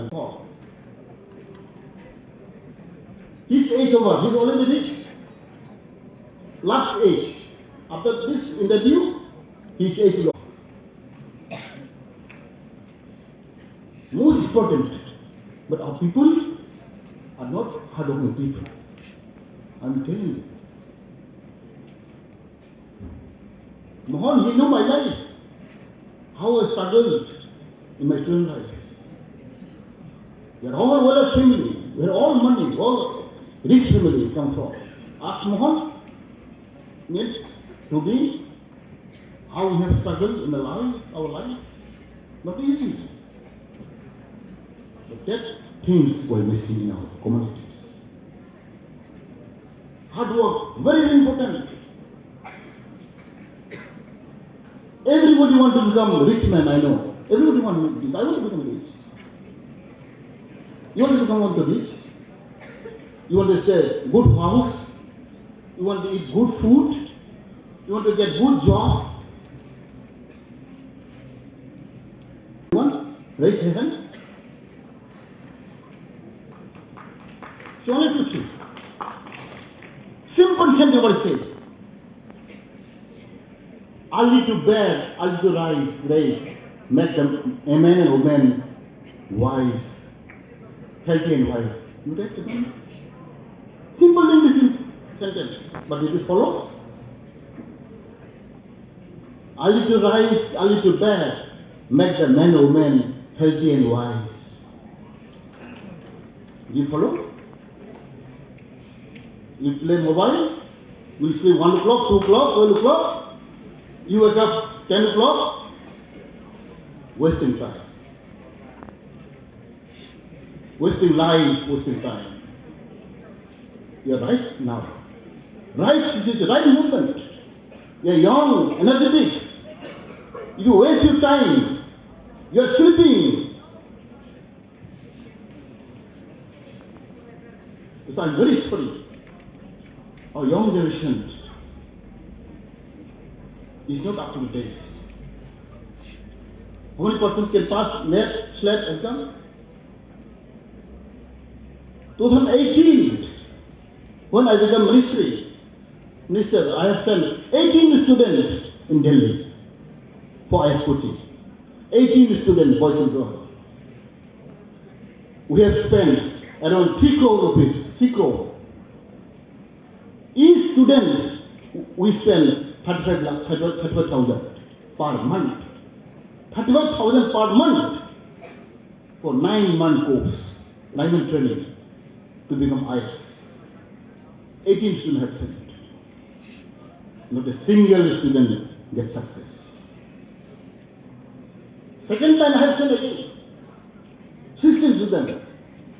have thought. His age over, he's already reached last age. After this interview, his age is over. Most important, but our people are not hardworking people. I'm telling you. Mohan, you know my life. How I struggled in my student life. We are all well family. We are all money, all rich family come from. Ask Mohan to be how we have struggled in the life, our life. Not easy. But that things were missing in our communities. Hard work, very, very important. Everybody wants to become a rich man, I know. Everybody wants to be rich. I want to become rich. You want to become rich? You want to stay good house? You want to eat good food? You want to get good job? You want? Raise your hand. So only two things. Simple sentence say. Early to bed, early to rise, make them a man and woman wise, healthy and wise. You take it? Simple English sentence, but did you follow? Early to rise, early to bed, make the man or woman healthy and wise. Do you follow? You play mobile, you sleep 1 o'clock, 2 o'clock, 12 o'clock. You wake up 10 o'clock, wasting time. Wasting life, wasting time. You are right now. Right, this is the right movement. You are young, energetic. You waste your time. You are sleeping. So I am very sorry. Our young generation is not up to date. How many persons can pass NET, SLET exam? 2018, when I became minister, I have sent 18 students in Delhi for ISQT. 18 students, boys and girls. We have spent around 3 crore rupees, 3 crore. Each student, we spend 35,000 per month. 35,000 per month for 9-month course, 9-month training to become IAS. 18 students have sent it. Not a single student gets success. Second time I have sent again. 16 students,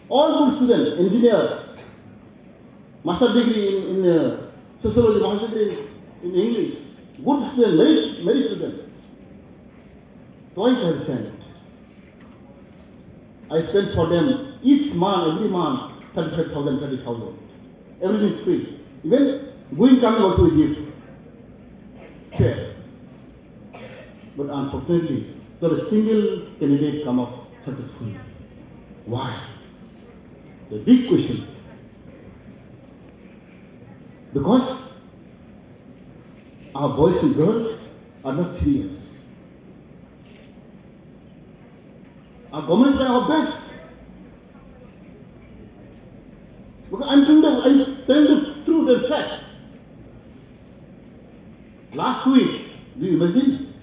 all good students, engineers, master degree in sociology, master degree in English, good student, very student. Twice I have sent. I spent for them each month, every month, 35,000, 30,000. Everything free. Even going coming also we give. Share. But unfortunately, not a single candidate come up successfully. Why? The big question. Because our boys and girls are not serious. Our government is trying our best. Because I'm telling the truth and fact. Last week, do you imagine?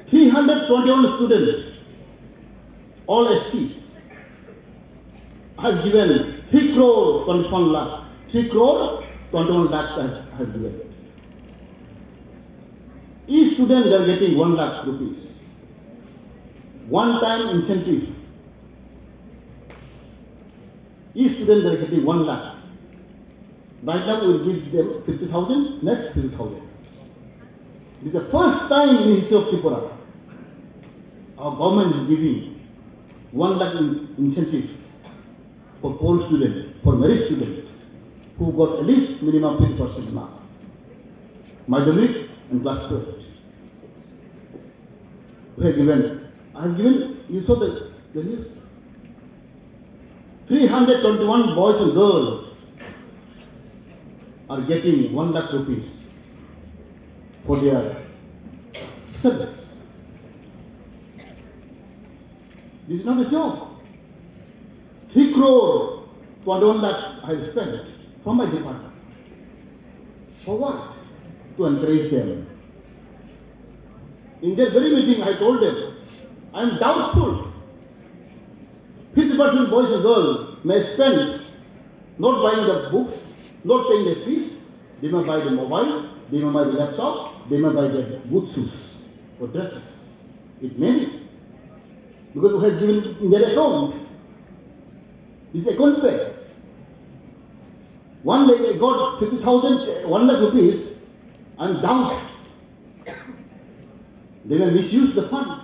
321 students, all STs. I have given 3 crore 21 lakh. 3 crore 21 lakhs I have given. Each student they are getting 1 lakh rupees. One-time incentive. Each student they are getting 1 lakh. Right now we will give them 50,000, next 50,000. This is the first time in the history of Tripura our government is giving 1 lakh incentive for poor student, for merit student who got at least minimum 50% mark. Madhyamik and class 12. We have given, I have given, you saw the news. 321 boys and girls are getting 1 lakh rupees for their service. This is not a job. 3 crore 21 lakhs I have spent from my department. For what? To encourage them. In their very meeting, I told them, I am doubtful. 50% boys and girls may spend not buying the books, not paying the fees. They may buy the mobile, they may buy the laptop, they may buy the good shoes or dresses. It may be. Because we have given in their account. This is account pay. One day they got 50,000, 1 lakh rupees, and doubt. They may misuse the fund.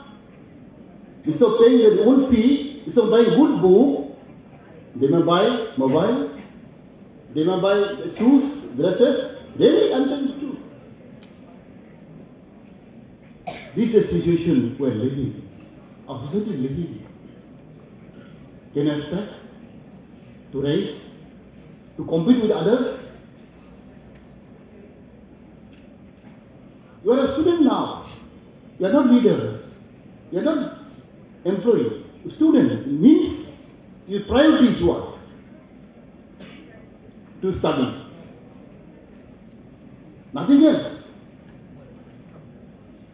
Instead of paying their own fee, instead of buying good book, they may buy mobile, they may buy shoes, dresses. Really, I'm telling you true. This is a situation we're living, our society living. Can you expect to raise, to compete with others? You are a student now. You are not leaders. You are not employee. Student means your priority is what? To study. Nothing else.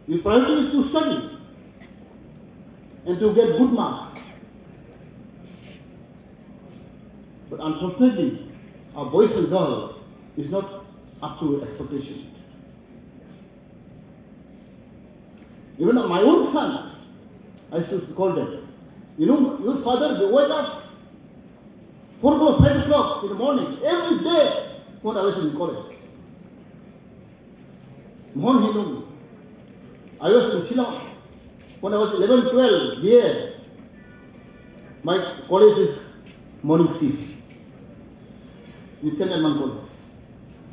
Your priority is to study and to get good marks. But unfortunately, our boys and girls is not up to expectation. Even my own son, I used to call them. You know, your father, they wake up 4 o'clock, 5 o'clock in the morning, every day when I was in college. Mohan, he knew me. I was in Shillong. When I was 11, 12, BA, my college is morning shift. In St. Edmund College.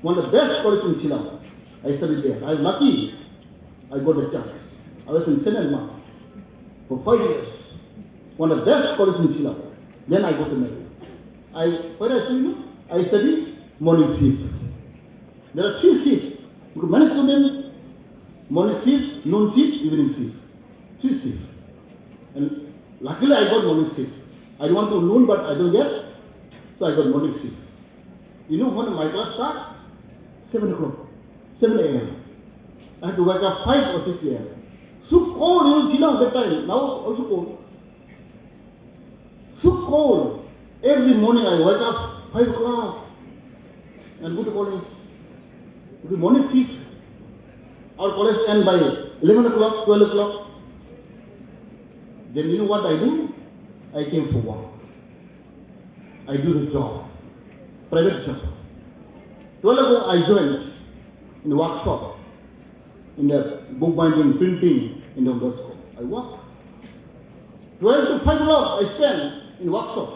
One of the best colleges in Shillong. I studied there. I was lucky I got a chance. I was in St. Edmund for 5 years. One of the best colleges in Shillong. Then I got married. Where I studied? I studied morning shift. There are 3 shifts. Because many students, morning shift, noon shift, evening shift. 3 shifts. And luckily I got morning shift. I don't want to noon, but I don't get. So I got morning shift. You know when my class start? 7 o'clock. 7 a.m. I had to wake up 5 or 6 a.m. So cold, you know, China at that time. Now also cold. So cold. Every morning I wake up 5 o'clock and go to college. Because morning shift. Our college end by 11 o'clock, 12 o'clock. Then you know what I do? I came for work. I do the job. Private job. 12 o'clock I joined in the workshop. In the book binding, printing, in the school. I work. 12 to 5 o'clock I spend in workshop.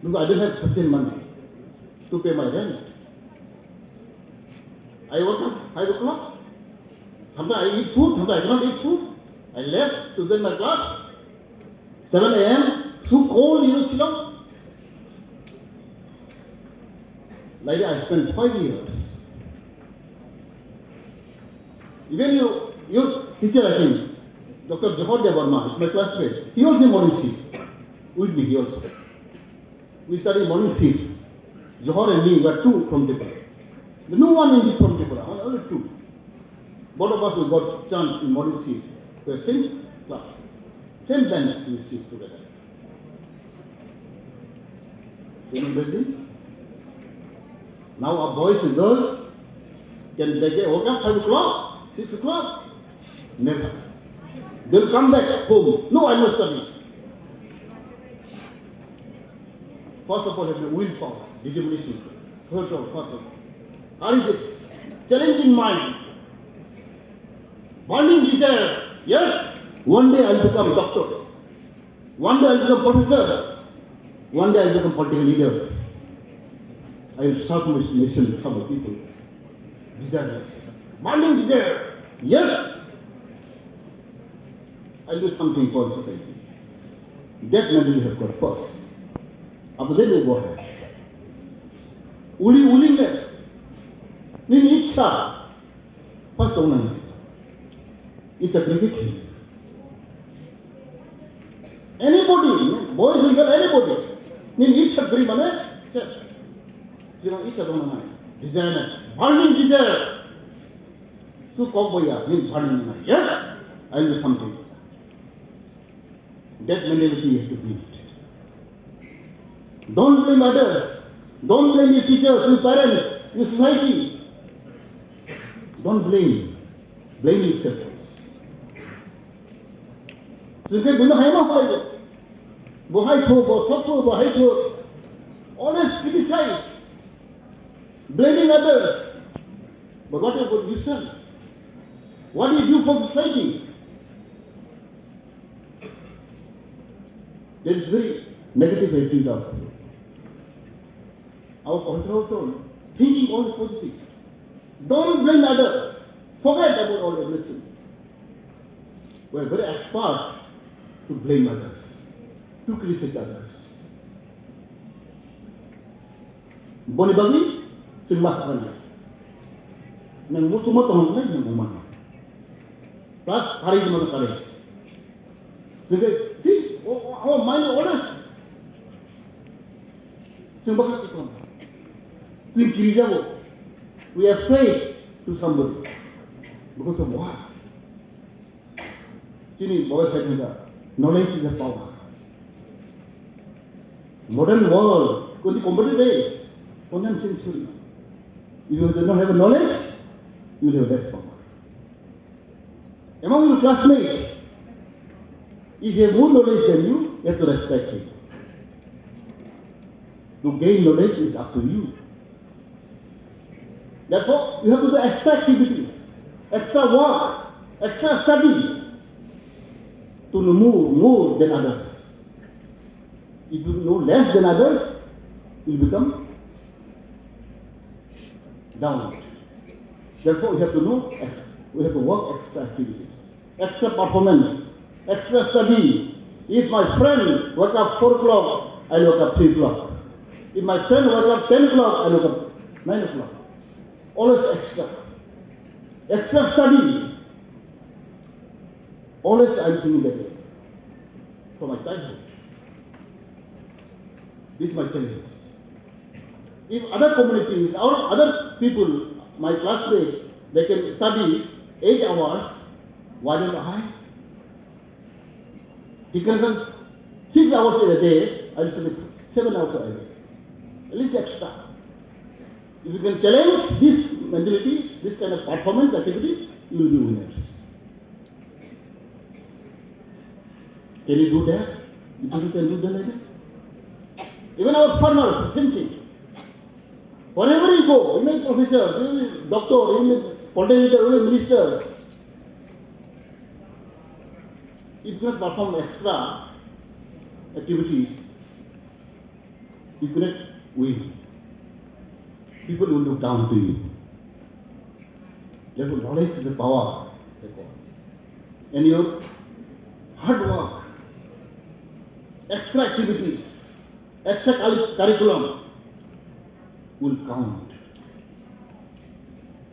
Because I didn't have sufficient money to pay my rent. I work at 5 o'clock. Sometimes I eat food, sometimes I cannot eat food. I left to join my class. 7 a.m. So cold, you know, Shillong. Like that I spent 5 years. Even your teacher, I think, Dr. Johor Devarma, is my classmate. He also morning shift. With me, he also. We studied morning shift. Johor and me were 2 from Tripura. No one in from Tripura, only 2. Both of us we got chance in morning shift. We were same class, same bench we sit together. Remember this? Now our boys and girls can they get woke up 5 o'clock, 6 o'clock? Never. They'll come back home. No, I must study. First of all, have the willpower, determination. First of all. Courageous, challenging mind, burning desire. Yes, one day I'll become doctors. One day I'll become professors. One day I'll become political leaders. I will serve my nation for my people. Desireless. Burning desire. Yes. I'll do something for society. That mentality you have got first. After that, you go ahead. Willingness. Need itcha. First one. It's a cricket. Anybody, boys and girls, anybody. Need itcha dream, yes. You know, itcha don't desire, burning desire. So cowboy, need burning. Yes, I'll do something. That mentality you have to build. Don't blame others. Don't blame your teachers, your parents, your society. Don't blame. Blame yourself. So you can always criticize, blaming others. But what about yourself? What do you do for society? That is very negative attitude of our cultural tone. Thinking always positive. Don't blame others. Forget about all everything. We are very expert to blame others, to criticize others. Boni bagi, sembah kali. Nang musuh mata lagi nang umah. Plus, hari zaman kalis. See, our mind always. Sembah kasi kau. Think kirijawo. We are afraid to somebody because of what? Sini bawa saya juga. Knowledge is a power. Modern world, the competitive race, condemn century. If you do not have knowledge, you will have less power. Among your classmates, if you have more knowledge than you have to respect him. To gain knowledge is up to you. Therefore, you have to do extra activities, extra work, extra study to know more than others. If you know less than others, you will become down. Therefore, you have to know, we have to work extra activities, extra performance, extra study. If my friend wake up 4 o'clock, I wake up 3 o'clock. If my friend wake up 10 o'clock, I wake up 9 o'clock. Always extra. Extra study. Always I'm thinking that way. From my childhood. This is my challenge. If other communities or other people, my classmates, they can study 8 hours, why don't I? He can study 6 hours in a day, I will study 7 hours a day. At least extra. If you can challenge this mentality, this kind of performance activities, you will be winners. Can you do that? You think you can do that like that? Even our farmers, same thing. Wherever you go, you make professors, you make doctors, you make politicians, you make ministers. If you cannot perform extra activities, you cannot win. People will look down to you. Therefore, knowledge is the power. And your hard work, extra activities, extra curriculum will count.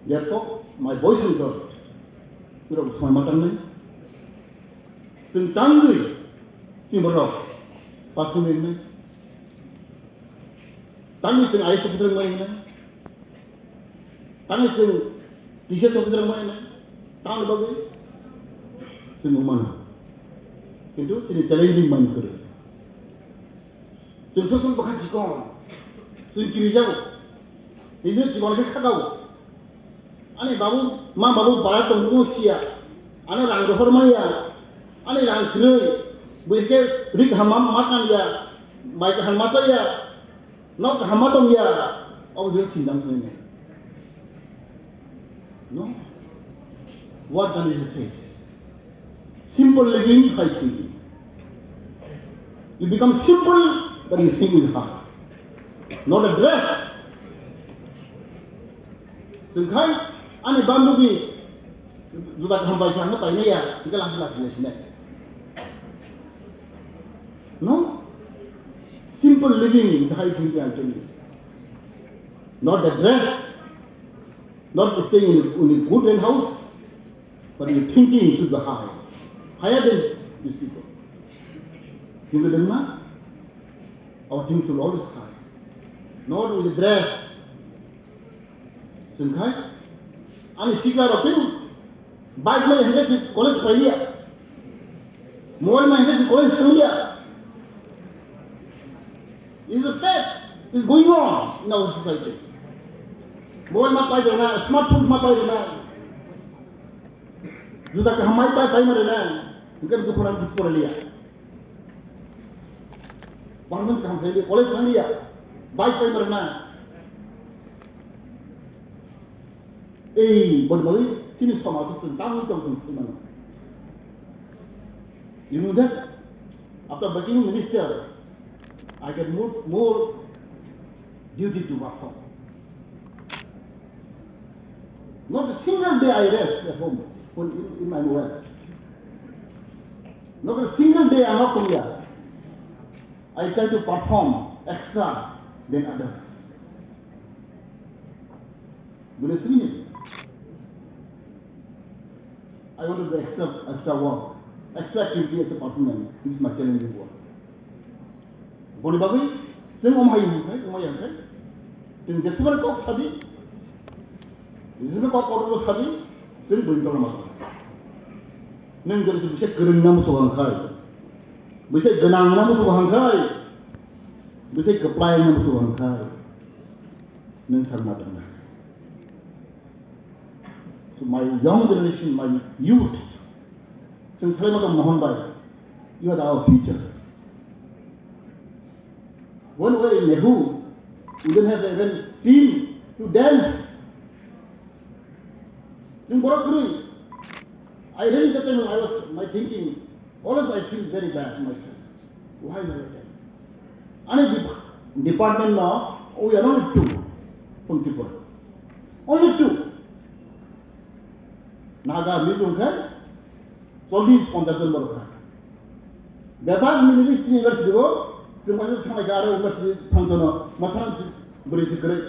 Therefore, my boys and girls, you know, my maternal, Sintangui, Timberrock, Pasumina, Tangi Sing Ice of the Marina. Tangi sing dishes of the Ramana, Tang Babi, Singumana. Into the challenging mind career. Sing Susan Bakachikon, Sing Kirijao, Isn't she want to Kakao? Ani Babu, Ma Babu Baraton Musia, Anna Rang Hormaya, Ani Rang Kru, we get Rick Hamam Makanya, Mike Hamasaya, not Hamatomia, all the kingdoms. No. What the religion says? Simple living, high thinking. You become simple, but you think is hard. Not a dress. So, ani bandu bi, zubat hambai kan apa ini ya? Kita langsung. No. Simple living is high thinking, I'm telling you. Not the dress, not staying in a good rent house, but your thinking should be high. Higher than these people. Think of them, our thinking should always high. Not with the dress. Singkai? Ani sikla rotin. Bike mein henge si college pah liya. Mobile mein henge si college pah liya. This is a fact. It's going on in our society. Mobile ma pai rena, smartphone ma pai rena. Juta ka hamai pai ma rena. Ikan tu khona bit por liya. Parliament ka ham liya, college ma liya. Bike pai ma rena. But finish from our system, you know that? After becoming minister, I get more duty to perform. Not a single day I rest at home in my work. Not a single day I not come here. I try to perform extra than others. You listen to me? I want to do extra work, extra activity as a performance. This is my challenging work. Boni bagai, saya omai kai. Then just when kok sadi, just when kok kotor sadi, saya beri tahu nama. Neng jadi bisa kering nama suang kai, bisa genang nama suang kai, bisa keplai nama suang kai. Neng sarma dana. So my young generation, my youth, since Salimata Mohan Bai, you are our future. When we were in Nehru, we didn't have even team to dance. In Borokuri, I really that time I was my thinking, always I feel very bad myself. Why am I like that? Any department now, we are only two from Tripura. Only two. Naga Mizung Khan, Solis on the Jumbo Khan. The bad University University go, the Mazat Tamagara University Pantono, Matan Brisi Great,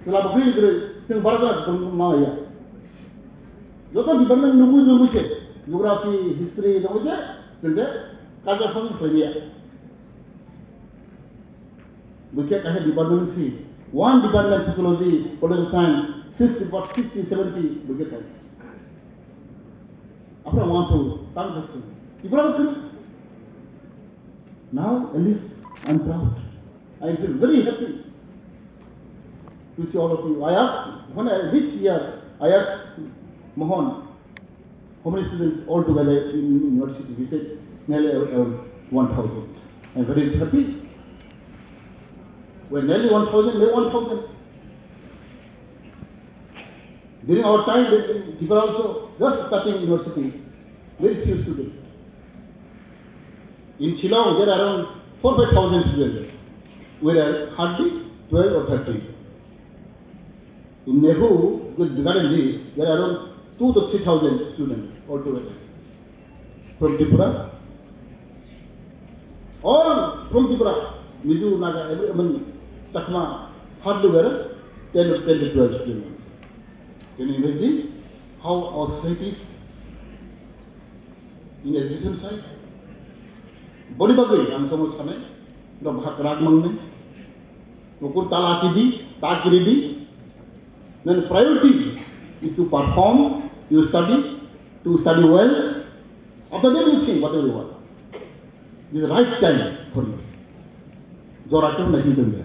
Salabri Great, St. Barzak Maya. Yota department Nubu, geography, history, Noja, Sunday, Kazakhstan, Slovenia. We can't have department C. One department sociology, political science. 60, 70, we get that. After I want to thank the people. Now, at least I'm proud. I feel very happy to see all of you. I asked, when I reached here, I asked Mohan, how many students altogether in university? He said, nearly around 1,000. I'm very happy. Well, nearly 1,000, maybe 1,000. During our time, people also just starting university, very few students. In Shillong, there are around 4,000 students, whereas hardly 12 or 13. In Nehru, with regarding this, there are around 2,000 to 3,000 students altogether. From Tripura, all from Tripura, Mizu, Naga, everyone, Chakma, hardly were 10 to 12 students. Can you imagine how our society is in education side? Boni bagai, ang samul sana, no bahak ragmang ne, nukur talachidi, takiridi. Then priority is to perform, to study well. After that you think whatever you want. This is the right time for you. Zoratum nahi dunga.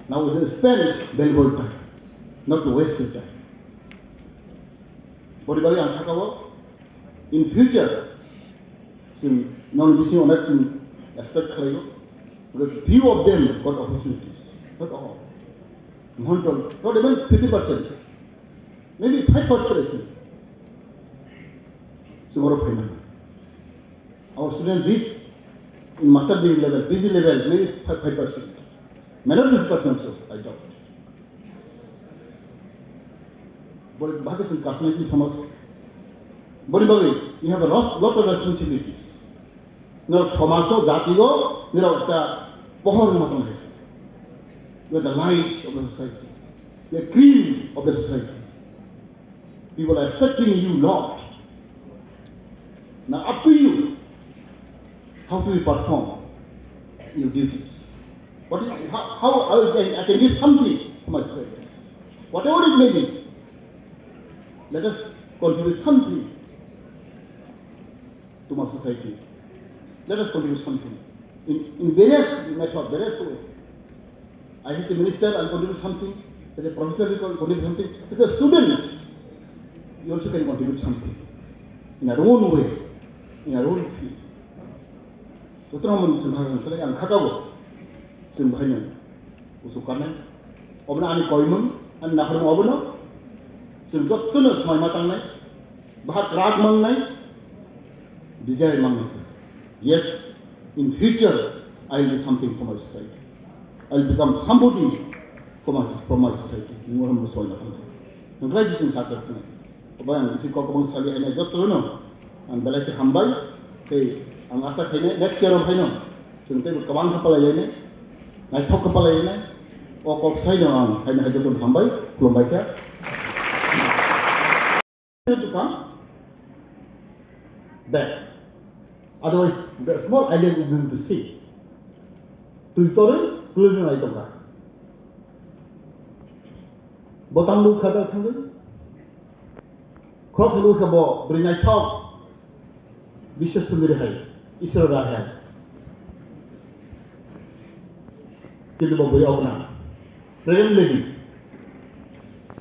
Now is a spent valuable time. Not to waste your time. Body body and in future, non busy on that expect because few of them got opportunities. Not all. Not even 50%. Maybe 5% I think. So more of our students reach in master degree level, PG level, maybe 5%. May not be 5% so, I doubt. But Bhagavad Gita, Kasmati Samas, you have a lot of responsibilities. Somaso, Jatigo, the Pohor. You are the light of the society. You are the cream of the society. People are expecting you, Lord. Now up to you. How do you perform your duties? How I can give something to my society? Whatever it may be, let us contribute something to my society. Let us contribute something in various methods, various ways. As a minister, I'll contribute something. As a professor, you can contribute something. As a student, you also can contribute something in our own way, in our own field. So, I'm Kakago. Sim Hanya, Usukaman, Obna Ani Koimun, and Nahar Obno. Sim Jotunus, my Matanai, Bahat Ragman Night, desire Mamas. Yes, in future, I will do something for my society. I will become somebody for my society. You know, I'm sorry. I'm crisis in South Africa. Obama, if you call upon Sally and I got to know, and Belaki Hambai, hey, and Asa next year of Hino, so they will come on Kapalene, I talk Kapalene, or called Sidon, and I got to Hambai, Colombica. To come back. Otherwise, the small island is going to see. Tutorial, Tulun Idoka. Bottom look at that thing. Cross look about bring I talk. Vicious Sundari, Isra High. Kill the Boboy Ogna. Pregnant lady.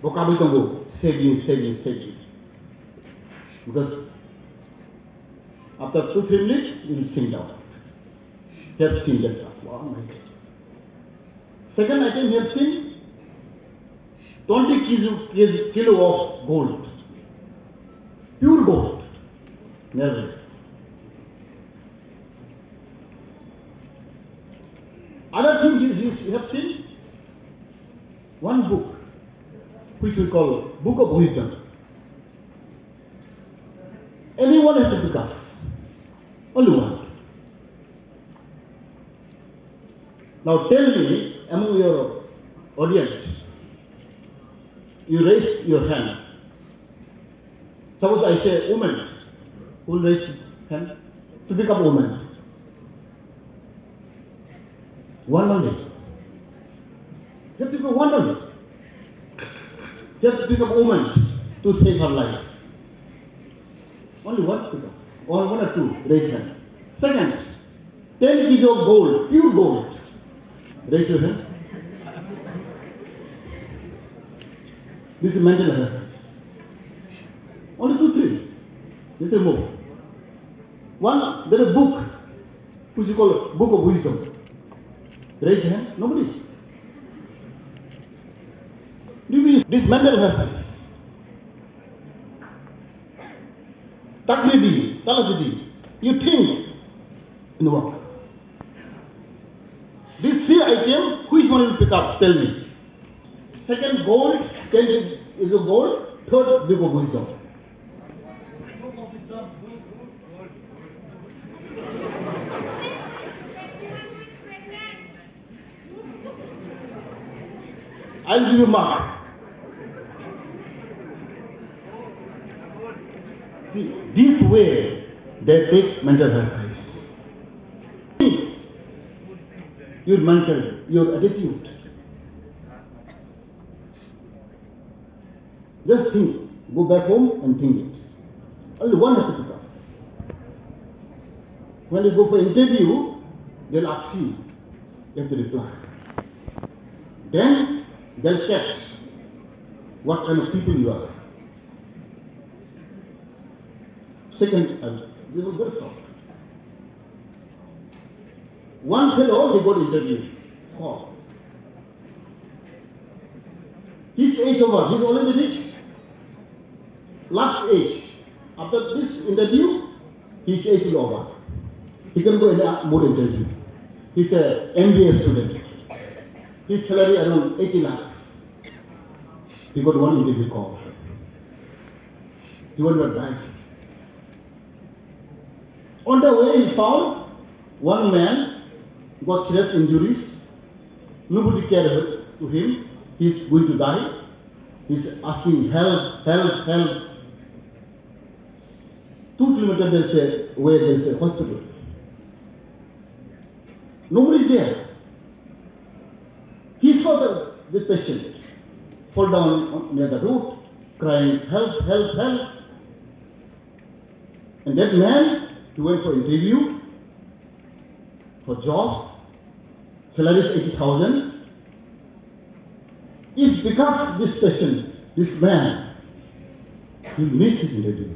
Bokabitongo, staging. Because after 2-3 minutes, you will sing down. You have seen that. Wow, my God. Second item, you have seen 20 kilo of gold. Pure gold. Never. Other thing you have seen one book, which we call Book of Wisdom. Anyone has to pick up. Only one. Now tell me, among your audience, you raise your hand. Suppose I say woman, who will raise his hand to pick up woman? One only. You have to pick up one only. You have to pick up woman to save her life. Only one pick up. Or one or two, raise hand. Second, 10 kg of gold, pure gold. Raise your hand. This is mental exercise. Only 2-3. Little more. One, there is a book, which is called Book of Wisdom. Raise your hand. Nobody. This mental exercise. Takridi, Talajidi, you think in the work. These 3 items, which one will pick up? Tell me. Second, gold. 10 is a gold. Third, Book of Wisdom. I'll give you mark. See, this way they take mental exercise. Your mental, your attitude. Just think. Go back home and think it. Only one has to pick up. When you go for interview, they'll ask you. You have to reply. Then they'll catch what kind of people you are. Second, this was very soft. One fellow, he got interviewed. Oh. His age over, he's already reached last age. After this interview, his age is over. He can go any more interview. He's an MBA student. His salary around 80 lakhs. He got one interview call. He went back. On the way, he found One man got serious injuries. Nobody cared to him. He's going to die. He's asking help, help, help. 2 kilometers there is a hospital. Nobody's there. He saw the patient fall down near the road, crying, help, help, help. And that man, he went for interview, for jobs, salary is 80,000. If because this patient, this man, he missed his interview.